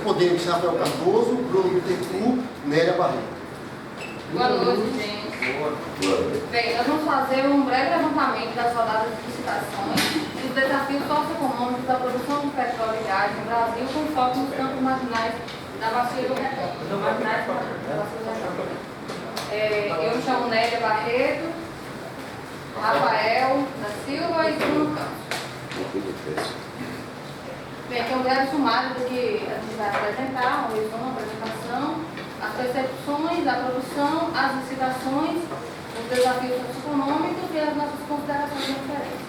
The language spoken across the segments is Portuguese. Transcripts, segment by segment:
Podemos, Rafael Cardoso, Bruno Bittencourt, Nélia Barreto. Boa noite, gente. Bem, nós vamos fazer um breve levantamento das rodadas de licitações e os desafios socioeconômicos da produção de petróleo e gás no Brasil, com foco nos campos marginais da Bacia do Recôncavo. Eu me chamo Nélia Barreto, Rafael da Silva e Bruno Campos. Bem, aqui é um breve sumário do que a gente vai apresentar, uma resumo, uma apresentação, as percepções, a produção, as licitações, os desafios socioeconômicos e as nossas considerações e referências.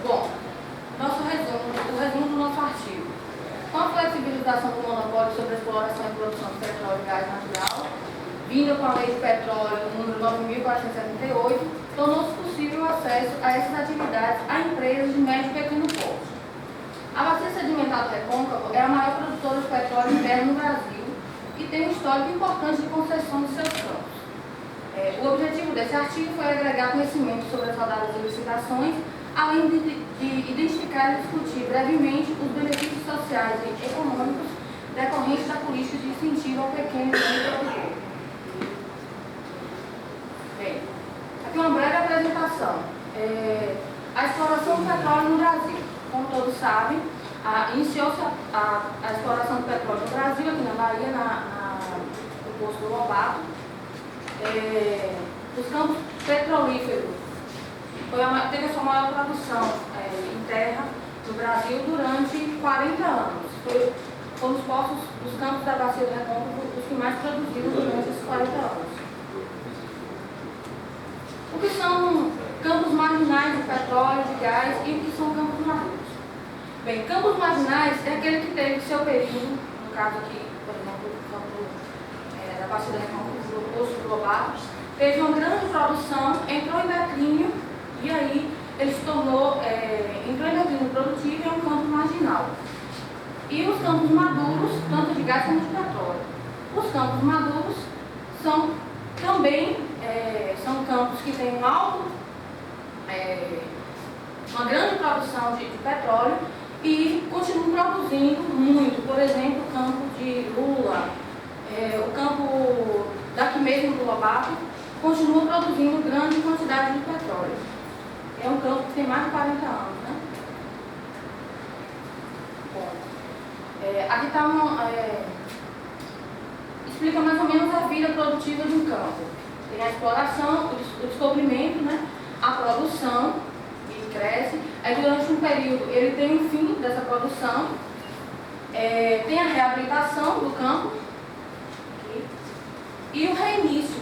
Bom, o resumo do nosso artigo. Com a flexibilização do monopólio sobre a exploração e produção de petróleo e gás natural, vinda com a Lei de Petróleo número 9.478, tornou-se possível o acesso a essas atividades a empresas de médio e pequeno porte. A Bacia Sedimentar do Recôncavo é a maior produtora de petróleo interno no Brasil e tem um histórico importante de concessão de seus campos. O objetivo desse artigo foi agregar conhecimento sobre as rodadas de licitações, além de identificar e discutir brevemente os benefícios sociais e econômicos decorrentes da política de incentivo ao pequeno e médio produtor. Bem, aqui uma breve apresentação. A exploração do petróleo no Brasil. Como todos sabem, iniciou-se a exploração do petróleo no Brasil, aqui na Bahia, no posto do Lobato. Os campos petrolíferos teve a sua maior produção em terra no Brasil durante 40 anos. Foram os poços dos campos da Bacia do Recôncavo os que mais produziram durante esses 40 anos. O que são campos marginais de petróleo, de gás e o que são campos maduros? Bem, campos marginais é aquele que teve seu período, no caso aqui, por exemplo, o campo da Bacia do Recôncavo, do poço do Lobato, teve uma grande produção, entrou em declínio e aí ele se tornou, entrou em declínio produtivo e é um campo marginal. E os campos maduros, tanto de gás como de petróleo. Os campos maduros são também são campos que têm uma grande produção de petróleo e continuam produzindo muito. Por exemplo, o campo de Lula, o campo daqui mesmo do Lobato, continua produzindo grande quantidade de petróleo. É um campo que tem mais de 40 anos, né? Bom, aqui está explica mais ou menos a vida produtiva de um campo. Tem a exploração, o descobrimento, né? A produção, ele cresce. Aí durante um período ele tem um fim dessa produção, tem a reabilitação do campo e o reinício.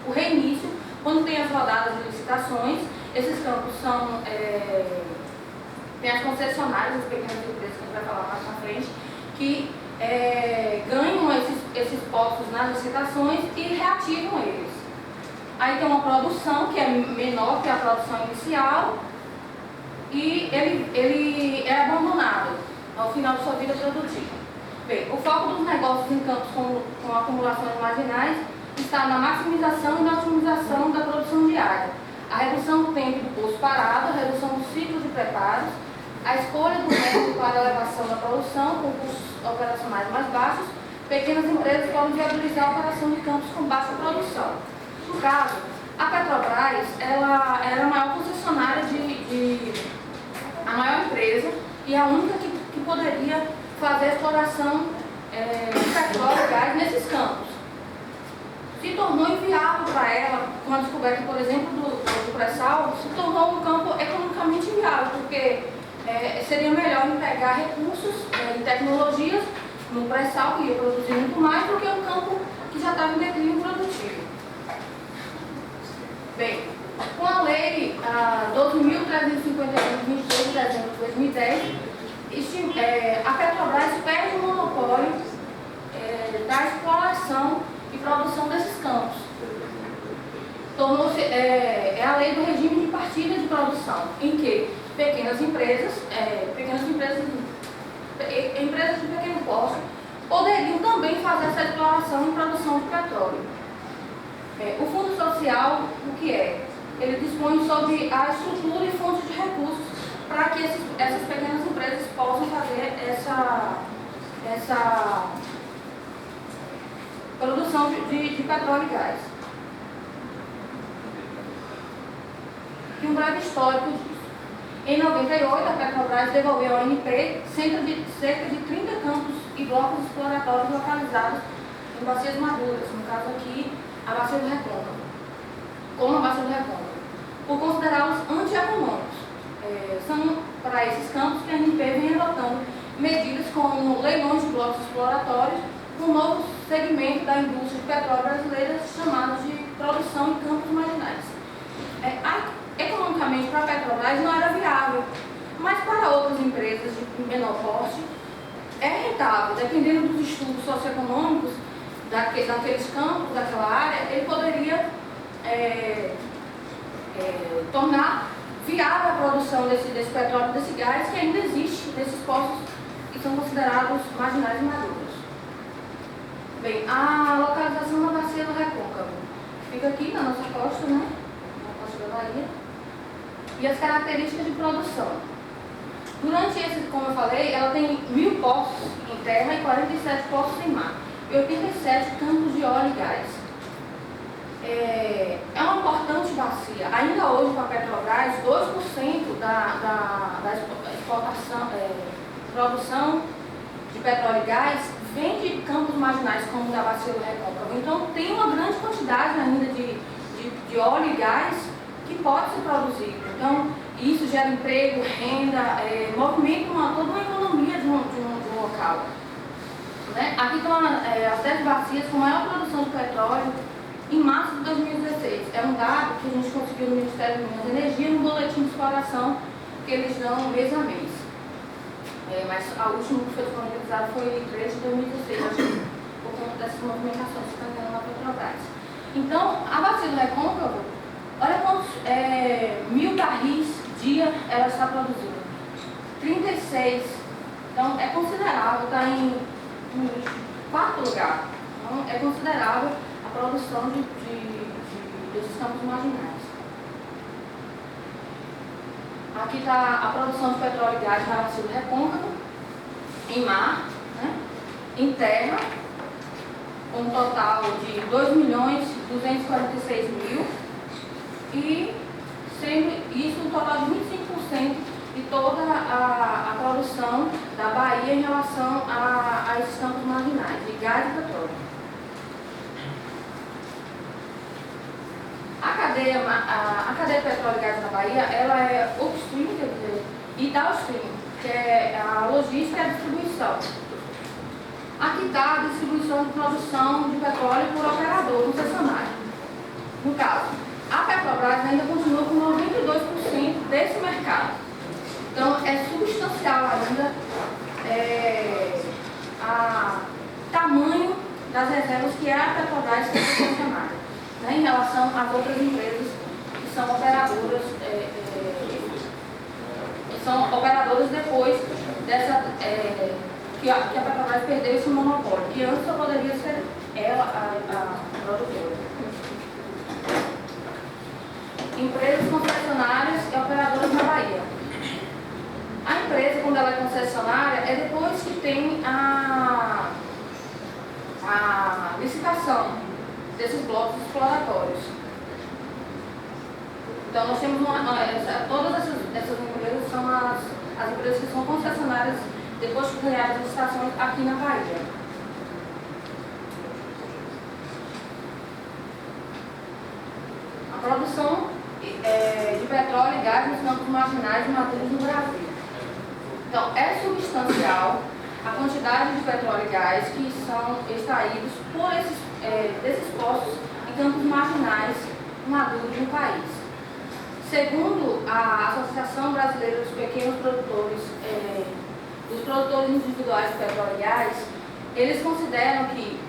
O reinício, quando tem as rodadas de licitações, esses campos são, tem as concessionárias, as pequenas empresas que a gente vai falar mais na frente, que ganham esses poços nas licitações e reativam eles. Aí tem uma produção que é menor que a produção inicial e ele é abandonado ao final de sua vida produtiva. Bem, o foco dos negócios em campos com acumulações marginais está na maximização e na otimização da produção diária, a redução do tempo do poço parado, a redução do ciclo de preparos, a escolha do método para a elevação da produção com custos operacionais mais baixos. Pequenas empresas podem viabilizar a operação de campos com baixa produção. No caso, a Petrobras ela era a maior concessionária a maior empresa e a única que poderia fazer a exploração de petróleo e gás nesses campos. Se tornou inviável para ela, com a descoberta, por exemplo, do pré-sal, se tornou um campo economicamente inviável, porque seria melhor empregar recursos e tecnologias no pré-sal, que ia produzir muito mais, do que um campo que já estava em declínio produtivo. Bem, com a Lei 12.351, de 26 de dezembro de 2010, a Petrobras perde o monopólio da exploração e produção desses campos. Tornou-se a lei do regime de partilha de produção, em que empresas de pequeno porte poderiam também fazer essa exploração e produção de petróleo. O Fundo Social, o que é? Ele dispõe sobre a estrutura e fontes de recursos para que essas pequenas empresas possam fazer essa produção de petróleo e gás. E um breve histórico disso. Em 98, a Petrobras devolveu ao ANP cerca de 30 campos e blocos exploratórios localizados em bacias maduras, no caso aqui, a Bacia do Recôncavo, como a Bacia do Recôncavo, por considerá-los antieconômicos. São para esses campos que a ANP vem adotando medidas como leilões de blocos exploratórios, um novo segmento da indústria de petróleo brasileira chamado de produção em campos marginais. Economicamente, para a Petrobras não era viável, mas para outras empresas de menor porte é rentável. Dependendo dos estudos socioeconômicos daqueles campos, daquela área, ele poderia tornar viável a produção desse petróleo, desse gás que ainda existe nesses poços que são considerados marginais e maduros. Bem, a localização da Bacia do Recôncavo fica aqui na nossa costa, né? Na costa da Bahia. E as características de produção. Durante esse, como eu falei, ela tem 1.000 poços em terra e 47 poços em mar. E 87 campos de óleo e gás. É uma importante bacia. Ainda hoje, para a Petrobras, 2% da exportação, produção de petróleo e gás vem de campos marginais, como o da Bacia do Recôncavo. Então, tem uma grande quantidade ainda de óleo e gás que pode ser produzido. Então, isso gera emprego, renda, movimenta toda uma economia de um local. Né? Aqui estão as 10 bacias com maior produção de petróleo em março de 2016. É um dado que a gente conseguiu no Ministério de Minas e Energia no boletim de exploração que eles dão mês a mês. Mas a última que foi disponibilizada foi em 3 de 2016, acho que por conta dessas movimentações que estão tendo na Petrobras. Então, a Bacia do Recôncavo, olha quantos 1.000 barris dia ela está produzindo. 36. Então, é considerável, está em quarto lugar. Então, é considerável a produção desses campos marginais. Aqui está a produção de petróleo e gás na Bacia do Recôncavo, em mar, né? Em terra, um total de 2.246.000 e sendo isso um total de 25% de toda a produção da Bahia em relação a esses campos marginais de gás e petróleo. A cadeia de petróleo e gás na Bahia, ela é upstream, quer dizer, e downstream, que é a logística e a distribuição. Aqui está a distribuição de produção de petróleo por operador concessionário. No caso, a Petrobras ainda continua com 92% desse mercado. Então, é substancial ainda o tamanho das reservas que a Petrobras tem concessionária, né, em relação às outras empresas que são operadoras, depois dessa, que a Petrobras perdeu esse monopólio, que antes só poderia ser ela a produtora. Empresas concessionárias e operadoras na Bahia. A empresa, quando ela é concessionária, é depois que tem a licitação desses blocos exploratórios. Então, nós temos todas essas empresas são as empresas que são concessionárias depois de ganhar as licitações aqui na Bahia. A produção de petróleo e gás nos campos marginais e maduros no Brasil. Então, é substancial a quantidade de petróleo e gás que são extraídos desses poços em campos marginais maduros no país. Segundo a Associação Brasileira dos Pequenos Produtores, dos produtores individuais de petróleo e gás, eles consideram que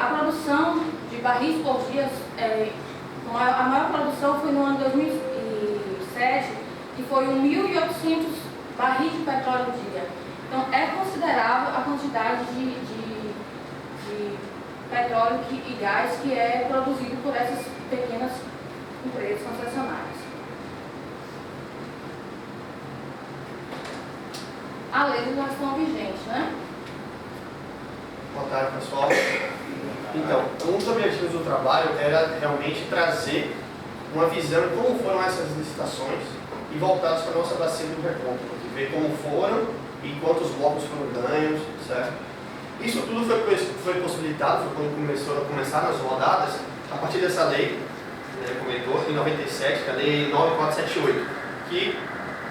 a produção de barris por dia, a maior produção foi no ano 2007, que foi 1.800 barris de petróleo por dia. Então, é considerável a quantidade de petróleo e gás que é produzido por essas pequenas empresas concessionárias. a legislação vigente, né? Boa tarde, pessoal. Então, um dos objetivos do trabalho era realmente trazer uma visão de como foram essas licitações e voltados para a nossa bacia do recôncavo, ver como foram e quantos blocos foram ganhos, certo? Isso tudo foi possibilitado, foi quando começaram as rodadas, a partir dessa lei, né, comentou, em 97, que é a Lei 9478, que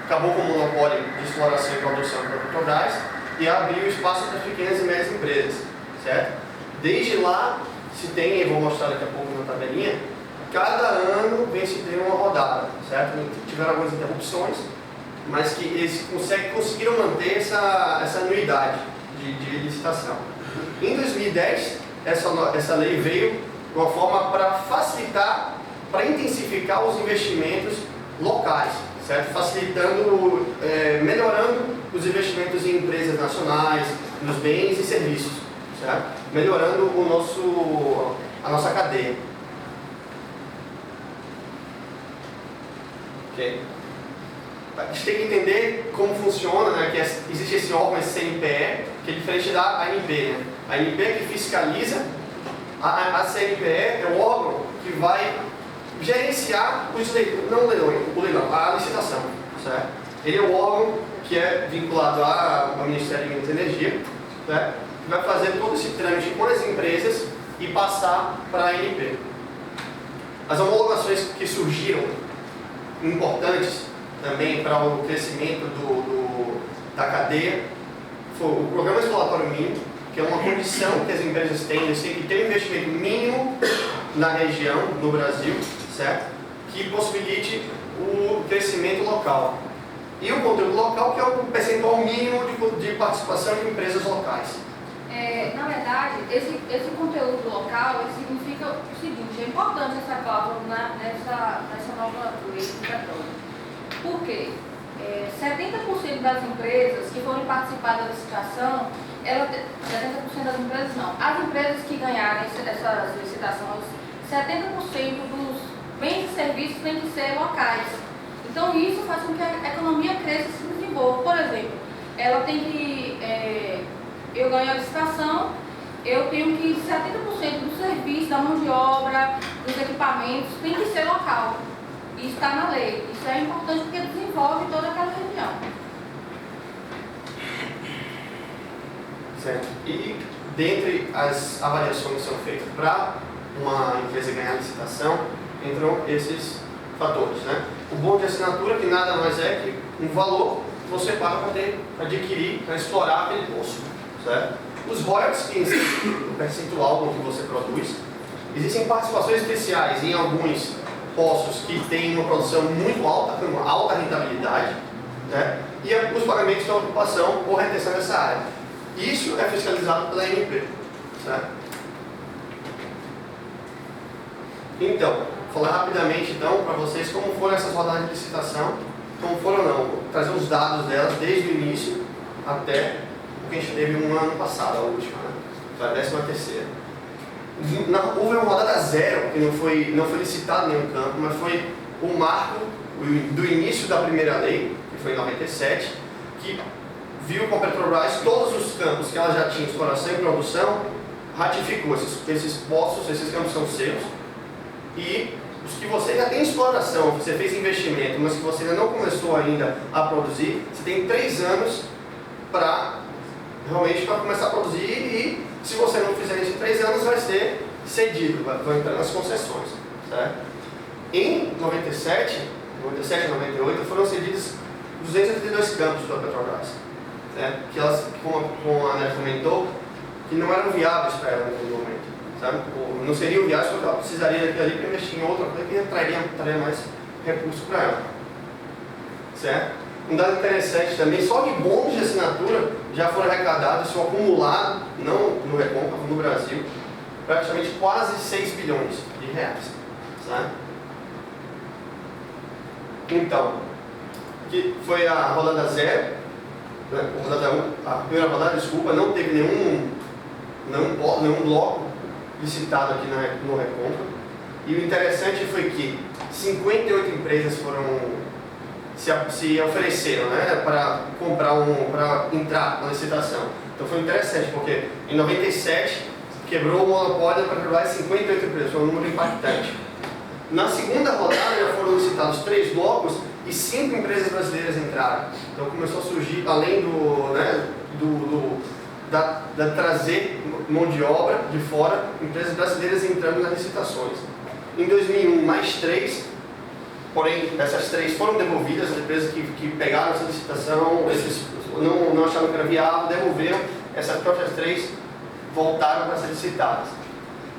acabou com o monopólio de exploração e produção da Petrobras e abriu espaço para as pequenas e médias empresas, certo? Desde lá, se tem, eu vou mostrar daqui a pouco na tabelinha, cada ano vem se tendo uma rodada, certo? Tiveram algumas interrupções, mas que eles conseguiram manter essa anuidade de licitação. Em 2010, essa lei veio de uma forma para facilitar, para intensificar os investimentos locais, certo? Facilitando, melhorando os investimentos em empresas nacionais, nos bens e serviços, certo? Melhorando a nossa cadeia. Okay. A gente tem que entender como funciona, né, que existe esse órgão, esse CNPE, que é diferente da ANP. Né? A ANP é que fiscaliza, a CNPE é o órgão que vai gerenciar o leilão, a licitação. Certo? Ele é o órgão que é vinculado ao Ministério de Minas e Energia, certo? Que vai fazer todo esse trâmite com as empresas e passar para a ANP. As homologações que surgiram importantes também para o crescimento da cadeia foi o Programa Exploratório Mínimo, que é uma condição que as empresas têm, eles têm que ter um investimento mínimo na região, no Brasil, certo? Que possibilite o crescimento local. E o conteúdo local, que é o percentual mínimo de participação de empresas locais. Na verdade, esse conteúdo local ele significa o seguinte: é importante essa cláusula nessa nova lei licitatória. Por quê? 70% das empresas que forem participar da licitação, 70% das empresas não, as empresas que ganharem essas licitações, 70% dos bens e serviços têm que ser locais. Então isso faz com que a economia cresça e se desenvolva. Por exemplo, ela tem que... eu ganho a licitação, eu tenho que 70% do serviço, da mão de obra, dos equipamentos, tem que ser local. Isso está na lei. Isso é importante porque desenvolve toda aquela região. Certo. E dentre as avaliações que são feitas para uma empresa ganhar a licitação, entram esses fatores, né? O bônus de assinatura, que nada mais é que um valor que você paga para adquirir, para explorar aquele poço, certo? Os royalties, que o percentual do que você produz. Existem participações especiais em alguns poços que têm uma produção muito alta, com uma alta rentabilidade, né? E os pagamentos de ocupação ou retenção dessa área. Isso é fiscalizado pela ANP, certo? Então, vou falar rapidamente então para vocês como foram essas rodadas de licitação, como foram não, vou trazer os dados delas desde o início até o que a gente teve no ano passado, a última, né? Foi a 13ª. Houve uma rodada zero, que não foi licitado nenhum campo, mas foi o marco do início da primeira lei, que foi em 97, que viu com a Petrobras todos os campos que ela já tinha exploração e produção, ratificou esses poços, esses campos são seus, e os que você já tem exploração, você fez investimento, mas que você ainda não começou ainda a produzir, você tem 3 anos para realmente começar a produzir e se você não fizer isso em 3 anos vai ser cedido, vai entrar nas concessões, certo? Em 97 e 98 foram cedidos 282 campos da Petrobras, certo? Que elas, como a Ana comentou, que não eram viáveis para ela naquele momento, sabe? Não seriam viáveis porque ela precisaria daquilo ali para investir em outra coisa que traria mais recursos para ela, certo? Um dado interessante também, só de bônus de assinatura já foram arrecadados, se acumulado, não no recôncavo, no Brasil, praticamente quase 6 bilhões de reais, certo? Então, que foi a rodada 0, né? A primeira rodada, desculpa, não teve nenhum bloco licitado aqui no recôncavo. E o interessante foi que 58 empresas foram se ofereceram, né, para para entrar na licitação. Então foi interessante, porque em 97 quebrou o monopólio da Petrobras 58 empresas, foi um número impactante. Na segunda rodada já foram licitados 3 blocos e 5 empresas brasileiras entraram. Então começou a surgir, além da trazer mão de obra de fora, empresas brasileiras entrando nas licitações. Em 2001, mais 3, porém essas 3 foram devolvidas, as empresas que pegaram essa licitação, não acharam que era viável, devolveram, essas próprias 3 voltaram para ser licitadas.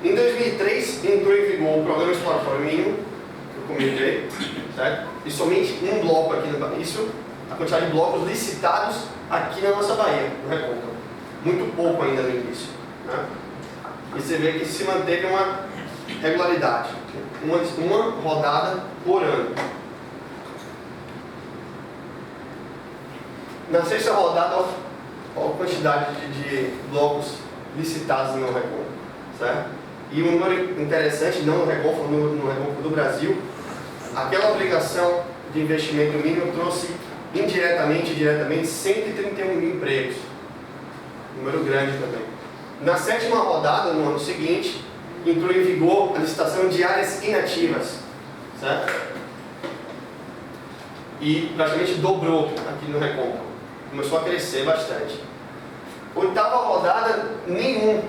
Em 2003, entrou em vigor o Programa Exploratório Mínimo, que eu comentei, certo? E somente um bloco aqui, isso, a quantidade de blocos licitados aqui na nossa Bahia, no Recôncavo. Muito pouco ainda no início, né? E você vê que se manteve uma regularidade, uma rodada por ano. Na sexta rodada, olha a quantidade de blocos licitados no Recôncavo, certo? E um número interessante, não no Recôncavo, no Recôncavo do Brasil, aquela obrigação de investimento mínimo trouxe indiretamente e diretamente 131 mil empregos. Número grande também. Na sétima rodada, no ano seguinte, entrou em vigor a licitação de áreas inativas, certo? E praticamente dobrou aqui no Recôncavo. Começou a crescer bastante. Oitava rodada, nenhum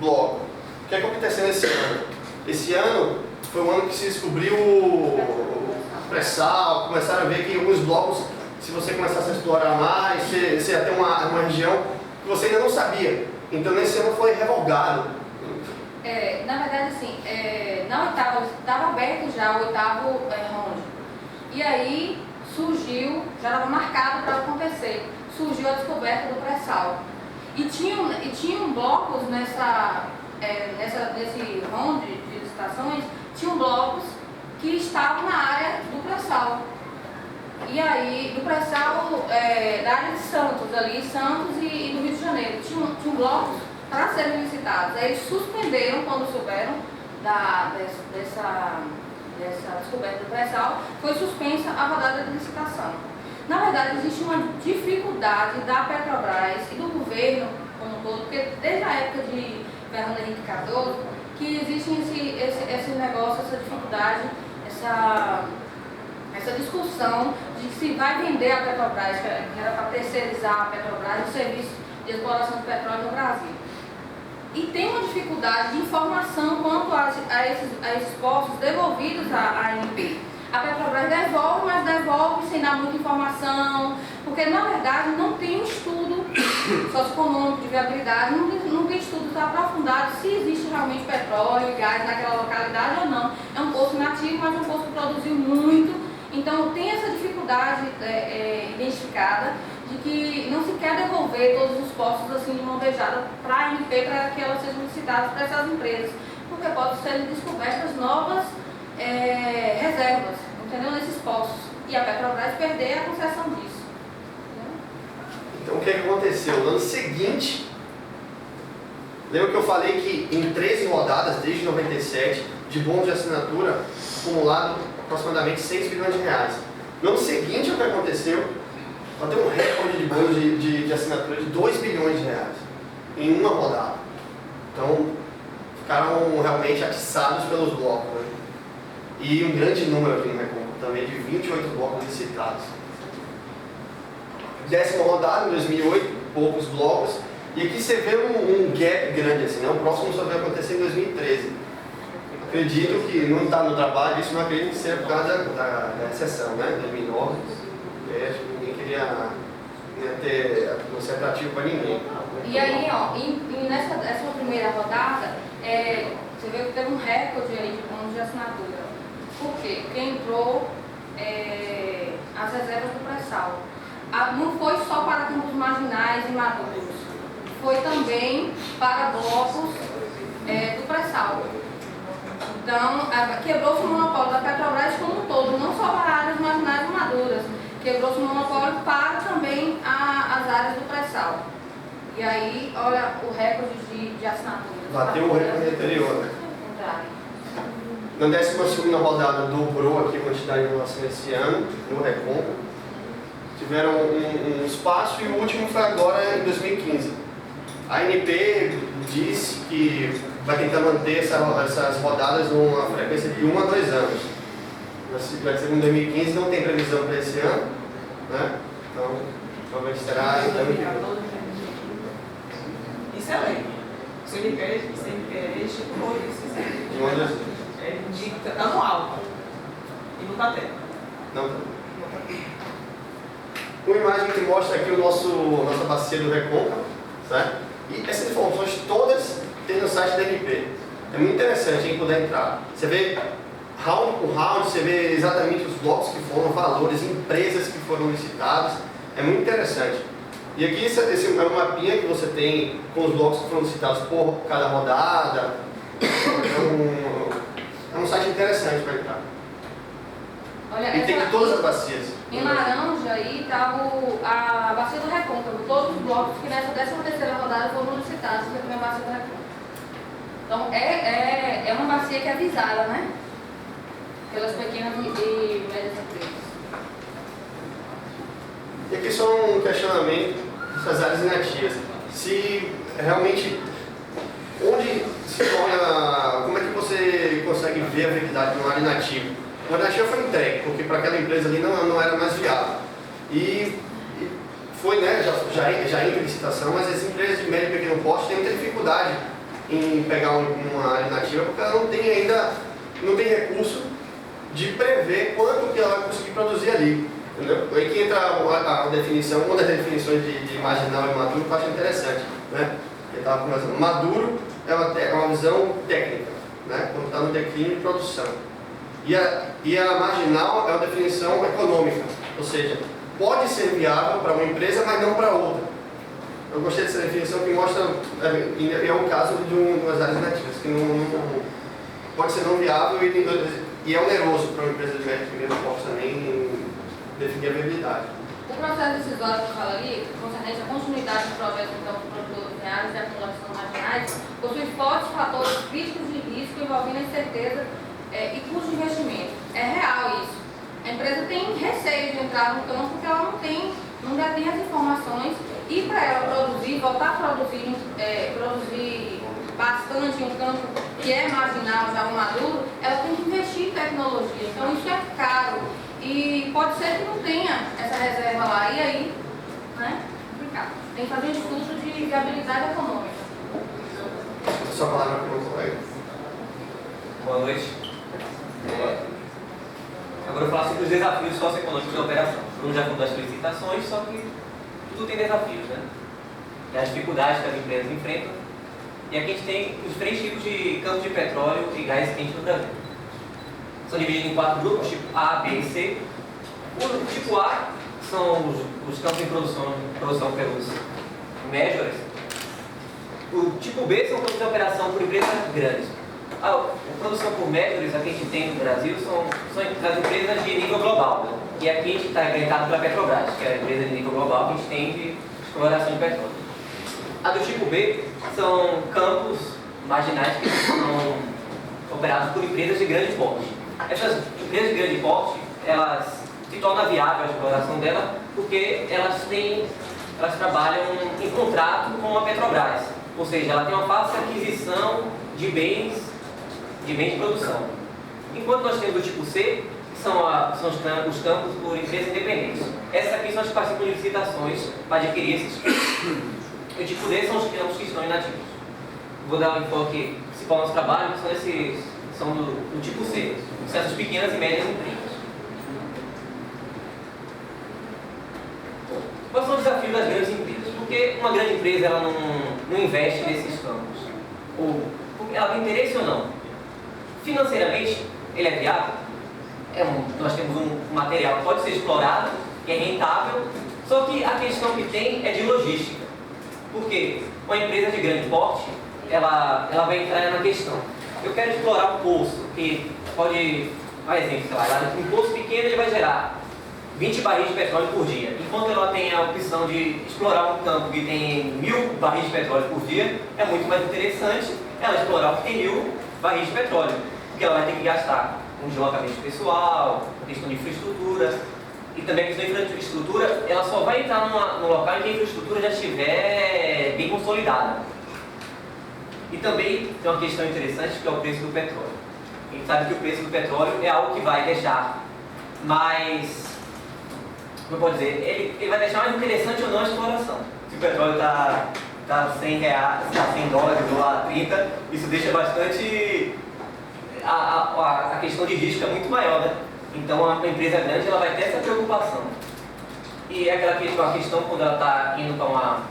bloco. O que aconteceu nesse ano? Esse ano foi um ano que se descobriu o pré-sal, começaram a ver que alguns blocos, se você começasse a explorar mais, você ia ter uma região que você ainda não sabia. Então nesse ano foi revogado. Na verdade, assim, na oitava, estava aberto já o oitavo round. E aí surgiu, já estava marcado para acontecer, surgiu a descoberta do pré-sal. E tinham blocos nesse round de licitações, tinham blocos que estavam na área do pré-sal. E aí, do pré-sal, da área de Santos, ali, Santos e do Rio de Janeiro, tinham blocos para serem licitados. Aí eles suspenderam quando souberam dessa descoberta do pré-sal, foi suspensa a rodada de licitação. Na verdade, existe uma dificuldade da Petrobras e do governo como um todo, porque desde a época de Fernando Henrique Cardoso, que existe esse negócio, essa dificuldade, essa discussão de se vai vender a Petrobras, que era para terceirizar a Petrobras, o serviço de exploração de petróleo no Brasil. E tem uma dificuldade de informação quanto a esses postos devolvidos à ANP. A Petrobras devolve, mas devolve sem dar muita informação, porque na verdade não tem um estudo socioeconômico de viabilidade, não tem estudos aprofundados se existe realmente petróleo e gás naquela localidade ou não. É um poço inativo, mas é um poço que produziu muito, então tem essa dificuldade identificada de que não se quer devolver todos os postos assim de mão beijada para a ANP para que elas sejam licitadas para essas empresas, porque pode ser descobertas novas reservas, entendeu? Nesses postos. E a Petrobras perder a concessão disso. Entendeu? Então o que aconteceu? No ano seguinte, lembra que eu falei que em 13 rodadas, desde 97, de bônus de assinatura, acumulado aproximadamente 6 bilhões de reais. No ano seguinte, o que aconteceu? Bateu um recorde de bônus de assinatura de 2 bilhões de reais em uma rodada. Então, ficaram realmente atiçados pelos blocos, né? E um grande número aqui no Recôncavo, também de 28 blocos licitados. 10ª rodada, em 2008, poucos blocos. E aqui você vê um gap grande, assim, né? O próximo só vai acontecer em 2013. Acredito que não está no trabalho, isso não acredito que seja por causa da exceção, né? 2009. Acho que ninguém queria não ser atrativo para ninguém. E aí, nessa primeira rodada, você vê que teve um recorde aí de bônus de assinatura. Por quê? Porque entrou as reservas do pré-sal. Não foi só para campos marginais e maduros, foi também para blocos do pré-sal. Então, quebrou-se o monopólio da Petrobras como um todo, não só para áreas marginais e maduras, quebrou-se o monopólio para também as áreas do pré-sal. E aí, olha o recorde de assinaturas. Bateu o recorde anterior, né? Na 12ª rodada dobrou aqui a quantidade de relação esse ano, no Recôncavo. tiveram um espaço e o último foi agora em 2015. A ANP disse que vai tentar manter essas rodadas numa frequência de 1 a 2 anos. Vai ser em 2015, não tem previsão para esse ano, né? Então, provavelmente será em 2014. Isso é lei. CNPq estipulou isso. É de anual. E não está tendo. Não está. Uma imagem que mostra aqui nossa bacia do Recôncavo, certo? E essas informações todas tem no site da ANP. É muito interessante quem puder entrar. Você vê round por round, você vê exatamente os blocos que foram, valores, empresas que foram licitadas. É muito interessante. E aqui esse é um mapinha que você tem com os blocos que foram licitados por cada rodada. É um site interessante para entrar. Olha, E tem de todas as bacias. Em laranja aí está a bacia do Recôncavo, todos os blocos que nessa 13ª rodada foram licitados aqui na bacia do Recôncavo. Então é uma bacia que é visada, né? Pelas pequenas e médias empresas. E aqui só um questionamento dessas áreas inativas. Se realmente, onde se torna, como é que você consegue ver a viabilidade de uma área inativa? Uma área inativa foi entregue, porque para aquela empresa ali não era mais viável. E foi, né, já entra em licitação, mas as empresas de médio e pequeno porte têm muita dificuldade em pegar uma área inativa, porque ela não tem recurso de prever quanto que ela vai conseguir produzir ali. Entendeu? Aí que entra a definição, uma das definições de marginal e maduro que eu acho interessante. Né? Eu estava conversando. Maduro é uma visão técnica, né? Quando está no declínio de produção. E a marginal é uma definição econômica, ou seja, pode ser viável para uma empresa, mas não para outra. Eu gostei dessa definição que mostra, é um caso de umas áreas nativas, que não pode ser não viável e é oneroso para uma empresa de médio e pequeno porte também definir a viabilidade. O processo decisório que eu falo ali, concernente à continuidade do projeto então, de produtores reais e acumulação marginais, possui fortes fatores críticos de risco envolvendo incerteza e custo de investimento. É real isso. A empresa tem receio de entrar no campo porque ela não detém as informações e para ela voltar a produzir bastante em um campo que é marginal, já maduro, ela tem que investir em tecnologia. Então isso é caro. E pode ser que não tenha essa reserva lá, e aí, né, complicado. Tem que fazer um estudo de viabilidade econômica. Só palavra para o meu colega. Boa noite. Agora eu vou falar sobre os desafios socioeconômicos da operação. Bruno já falou das licitações, só que tudo tem desafios, né? E as dificuldades que as empresas enfrentam. E aqui a gente tem os 3 tipos de campos de petróleo e gás quente no Brasil. São divididos em 4 grupos, tipo A, B e C. O tipo A são os campos em produção pelos majors. O tipo B são campos de operação por empresas grandes. A produção por majors, a que a gente tem no Brasil, são as empresas de nível global. Né? E aqui a gente está representado pela Petrobras, que é a empresa de nível global que a gente tem de exploração de petróleo. A do tipo B são campos marginais que são operados por empresas de grande porte. Essas empresas de grande porte, elas se torna viável a exploração dela porque elas trabalham em contrato com a Petrobras. Ou seja, ela tem uma fácil aquisição de bens de produção. Enquanto nós temos o tipo C, que são os campos por empresas independentes. Essas aqui são as que participam de licitações para adquirir esses campos. O tipo D são os campos que estão inativos. Vou dar um enfoque principal do nosso trabalho, que são do tipo C, essas pequenas e médias empresas. Quais são os desafios das grandes empresas? Porque uma grande empresa ela não investe nesses campos. Ou porque ela tem interesse ou não? Financeiramente, ele é viável? Nós temos um material que pode ser explorado, que é rentável, só que a questão que tem é de logística. Porque uma empresa de grande porte, ela vai entrar na questão. Eu quero explorar um poço que pode, por exemplo, sei lá, um poço pequeno ele vai gerar 20 barris de petróleo por dia. Enquanto ela tem a opção de explorar um campo que tem 1000 barris de petróleo por dia, é muito mais interessante ela explorar o que tem 1000 barris de petróleo. Porque ela vai ter que gastar com deslocamento pessoal, questão de infraestrutura. e também a questão da infraestrutura, ela só vai entrar no local em que a infraestrutura já estiver bem consolidada. E também tem uma questão interessante, que é o preço do petróleo. A gente sabe que o preço do petróleo é algo que vai deixar mais, como eu posso dizer, ele vai deixar mais interessante ou não a exploração. Se o petróleo está $100, está $100 ou a 30, isso deixa bastante, a questão de risco é muito maior, né? Então uma empresa grande ela vai ter essa preocupação. E é aquela questão quando ela está indo para uma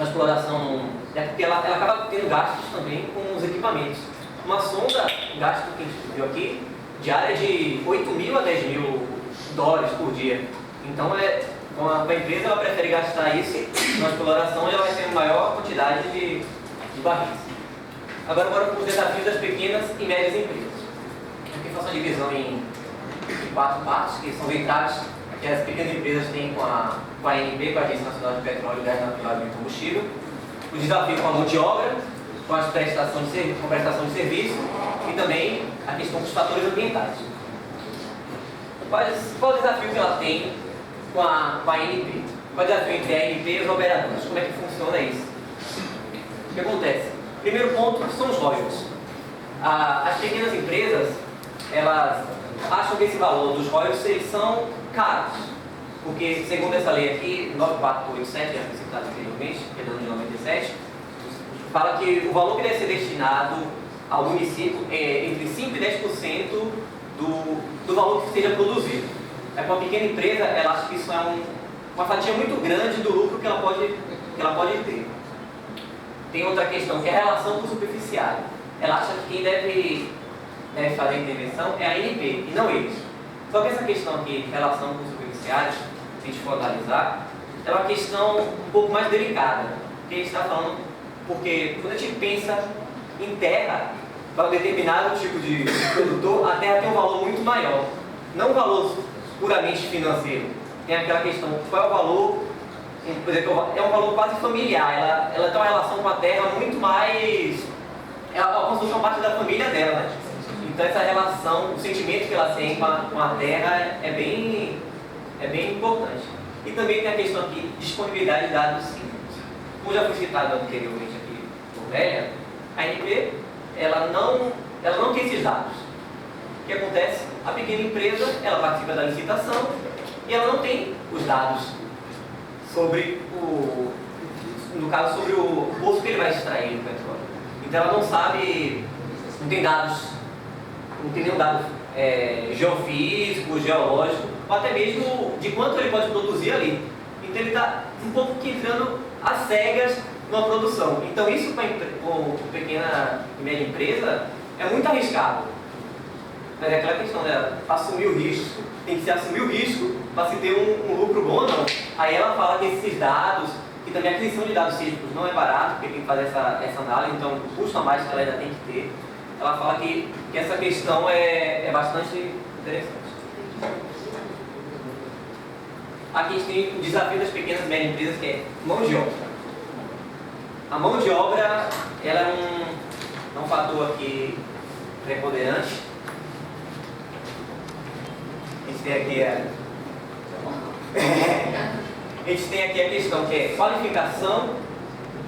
exploração, porque ela acaba tendo gastos também com os equipamentos. Uma sonda, o gasto que a gente viu aqui, diária de $8.000 a $10.000 por dia. Então a empresa ela prefere gastar isso na exploração e ela vai ter uma maior quantidade de barris. Agora bora para os desafios das pequenas e médias empresas. Aqui eu faço uma divisão em 4 partes, que são entraves que as pequenas empresas têm com a ANP, com a Agência Nacional de Petróleo, Gás Natural e Combustível. O desafio com a mão de obra, com a prestação de serviço e também a questão dos fatores ambientais. Qual o desafio que ela tem com a ANP? Qual o desafio entre a ANP e os operadores? Como é que funciona isso? O que acontece? Primeiro ponto são os royalties. As pequenas empresas, elas acham que esse valor dos royalties eles são caros, porque segundo essa lei aqui, 9487, que foi citada anteriormente, que é do ano de 97, fala que o valor que deve ser destinado ao município é entre 5% e 10% do valor que seja produzido. Para uma pequena empresa, ela acha que isso é uma fatia muito grande do lucro que ela pode ter. Tem outra questão, que é a relação com o superficiário. Ela acha que quem deve fazer a intervenção é a ANP, e não eles. Só que essa questão aqui, relação com os superficiários, se a gente for analisar, é uma questão um pouco mais delicada. Porque a gente está falando, porque quando a gente pensa em terra, para um determinado tipo de produtor, a terra tem um valor muito maior. Não um valor puramente financeiro. Tem aquela questão, qual é o valor, por exemplo, é um valor quase familiar. Ela tem uma relação com a terra muito mais, ela como se fosse uma parte da família dela, né? Então essa relação, o sentimento que ela tem com a terra é bem importante. E também tem a questão aqui de disponibilidade de dados simples. Como já foi citado anteriormente aqui por Vélia, a ANP ela não tem esses dados. O que acontece? A pequena empresa ela participa da licitação e ela não tem os dados sobre no caso sobre o poço que ele vai extrair o petróleo. Então ela não sabe, não tem nenhum dado geofísico, geológico, ou até mesmo de quanto ele pode produzir ali. Então ele está um pouco que entrando às cegas numa produção. Então isso para pequena e média empresa é muito arriscado. Mas é aquela questão dela, assumir o risco, tem que se assumir o risco para se ter um lucro bom ou não. Aí ela fala que esses dados, que também a aquisição de dados sísmicos não é barato, porque tem que fazer essa análise, então o custo a mais que ela ainda tem que ter. Ela fala que essa questão é bastante interessante. Aqui a gente tem o desafio das pequenas e médias empresas, que é mão de obra. A mão de obra ela é um fator aqui preponderante. A gente tem aqui a questão que é qualificação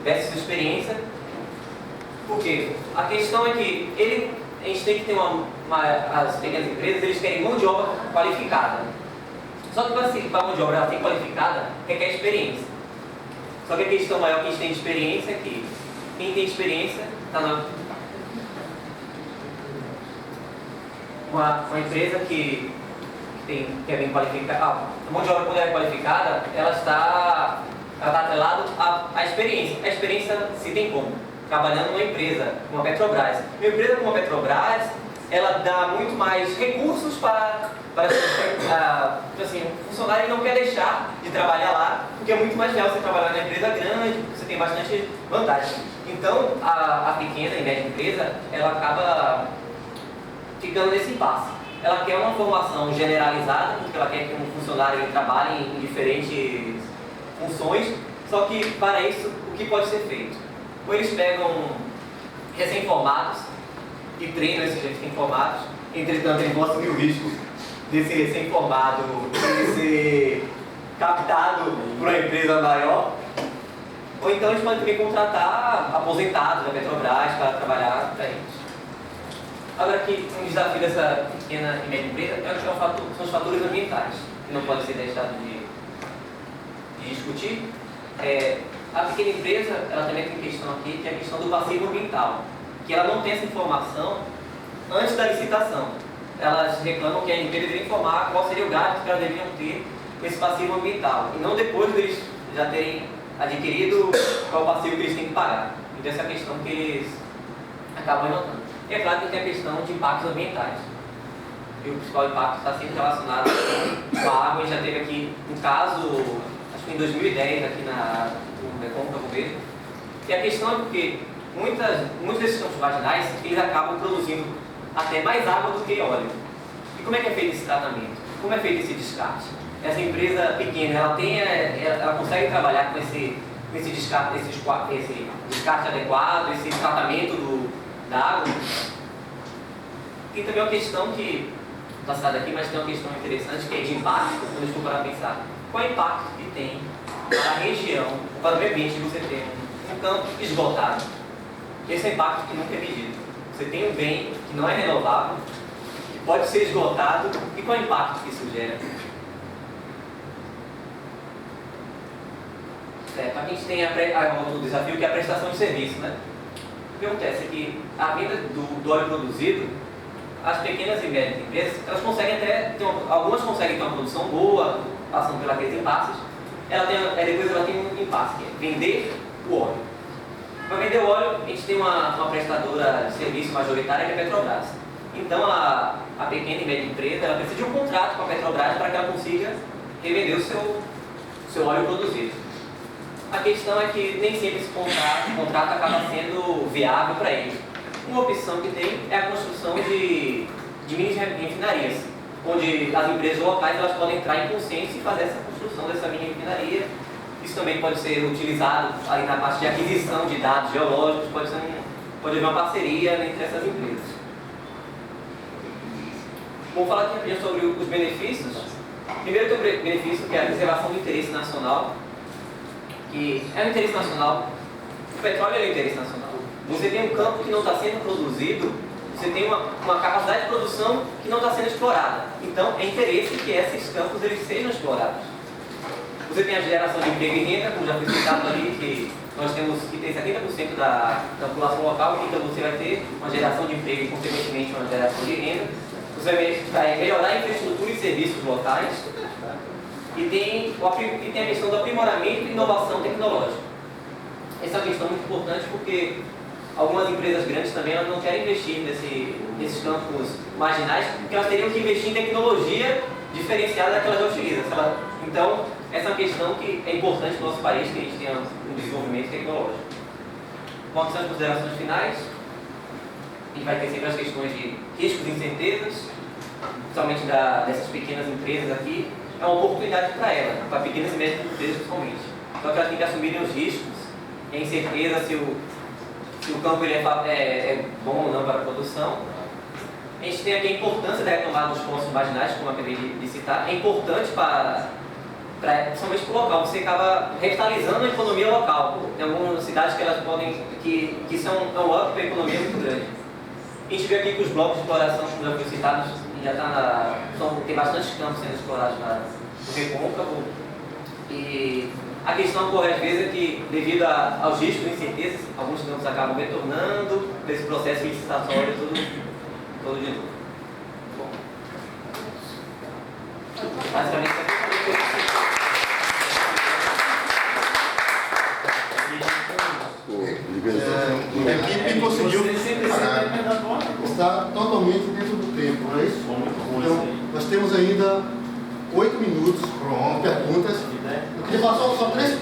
versus experiência. Porque a questão é que a gente tem que ter as pequenas empresas, eles querem mão de obra qualificada. Só que para a mão de obra ela tem qualificada, requer experiência. Só que a questão maior que a gente tem de experiência é que quem tem experiência está uma empresa que é bem qualificada. A mão de obra, quando é qualificada, ela está atrelada à experiência. A experiência se tem como? Trabalhando numa empresa, como a Petrobras. Uma empresa como a Petrobras, ela dá muito mais recursos para assim, o funcionário não quer deixar de trabalhar lá, porque é muito mais legal você trabalhar na empresa grande, você tem bastante vantagem. Então, a pequena e média empresa, ela acaba ficando nesse impasse. Ela quer uma formação generalizada, porque ela quer que um funcionário trabalhe em diferentes funções, só que para isso, o que pode ser feito? Ou eles pegam recém-formados e treinam esses recém-formados, entretanto, eles vão assumir o risco desse recém-formado ser captado por uma empresa maior. Ou então a gente pode também contratar aposentados da Petrobras para trabalhar para eles. Agora aqui, um desafio dessa pequena e média empresa são os fatores ambientais, que não pode ser deixado de discutir. A pequena empresa, ela também tem questão aqui, que é a questão do passivo ambiental, que ela não tem essa informação antes da licitação. Elas reclamam que a empresa deveria informar qual seria o gasto que elas deveriam ter com esse passivo ambiental, e não depois deles já terem adquirido qual o passivo que eles têm que pagar. Então essa é a questão que eles acabam notando. E é claro que tem a questão de impactos ambientais. E o principal impacto está sempre relacionado com a água. A gente já teve aqui um caso, acho que em 2010, aqui no Mekong, Cabo Verde. E a questão é porque muitos desses campos vaginais, eles acabam produzindo até mais água do que óleo. E como é que é feito esse tratamento? Como é feito esse descarte? Essa empresa pequena, ela consegue trabalhar com esse descarte adequado, esse tratamento da água? Tem também uma questão que está citada aqui, mas tem uma questão interessante que é de impacto, quando a gente for para pensar. Qual é o impacto que tem para a região, para o meio ambiente que você tem um campo esgotado? Esse é o impacto que nunca é medido. Você tem um bem que não é renovável, que pode ser esgotado, e qual é o impacto que isso gera? A gente tem outro desafio que é a prestação de serviço, né? O que acontece é que a venda do óleo produzido, as pequenas e médias empresas, elas conseguem algumas conseguem ter uma produção boa, passando por aqueles impasses. Depois ela tem um impasse, que é vender o óleo. Para vender o óleo, a gente tem uma prestadora de serviço majoritária que é a Petrobras. Então a pequena e média empresa, ela precisa de um contrato com a Petrobras para que ela consiga revender o seu óleo produzido. A questão é que nem sempre esse contrato acaba sendo viável para eles. Uma opção que tem é a construção de mini refinarias, onde as empresas locais elas podem entrar em consenso e fazer essa construção dessa mini refinaria. Isso também pode ser utilizado aí na parte de aquisição de dados geológicos, pode haver uma parceria entre essas empresas. Vamos falar aqui rapidinho sobre os benefícios. Primeiro tem o benefício que é a preservação do interesse nacional, que é um interesse nacional. O petróleo é um interesse nacional. Você tem um campo que não está sendo produzido, você tem uma capacidade de produção que não está sendo explorada. Então, é interesse que esses campos eles sejam explorados. Você tem a geração de emprego e renda, como já foi citado ali, que nós temos que ter 70% da população local, então você vai ter uma geração de emprego e, consequentemente, uma geração de renda. Você vai melhorar a infraestrutura e serviços locais. E tem a questão do aprimoramento e inovação tecnológica. Essa é uma questão muito importante porque algumas empresas grandes também elas não querem investir nesses campos marginais, porque elas teriam que investir em tecnologia diferenciada da que elas já utilizam. Então, essa é uma questão que é importante no nosso país, que a gente tenha um desenvolvimento tecnológico. Quanto às considerações finais, a gente vai ter sempre as questões de riscos e incertezas, principalmente dessas pequenas empresas aqui. É uma oportunidade para elas, para pequenas e médias empresas principalmente. Só que elas têm que assumirem os riscos, a incerteza se o campo ele é bom ou não para a produção. A gente tem aqui a importância da retomada dos postos marginais, como eu acabei de citar. É importante principalmente para o local, você acaba revitalizando a economia local. Tem algumas cidades que elas que são um up para a economia muito grande. A gente vê aqui que os blocos de exploração, como já foi citado, já tem bastante campos sendo explorados no recôncavo. E a questão ocorre às vezes é que, devido aos riscos e incertezas, alguns campos acabam retornando desse processo licitatório todo de novo. Bom, basicamente A equipe conseguiu estar totalmente dentro do tempo, não é isso? Então, nós temos ainda 8 minutos para perguntas. Eu queria falar só 3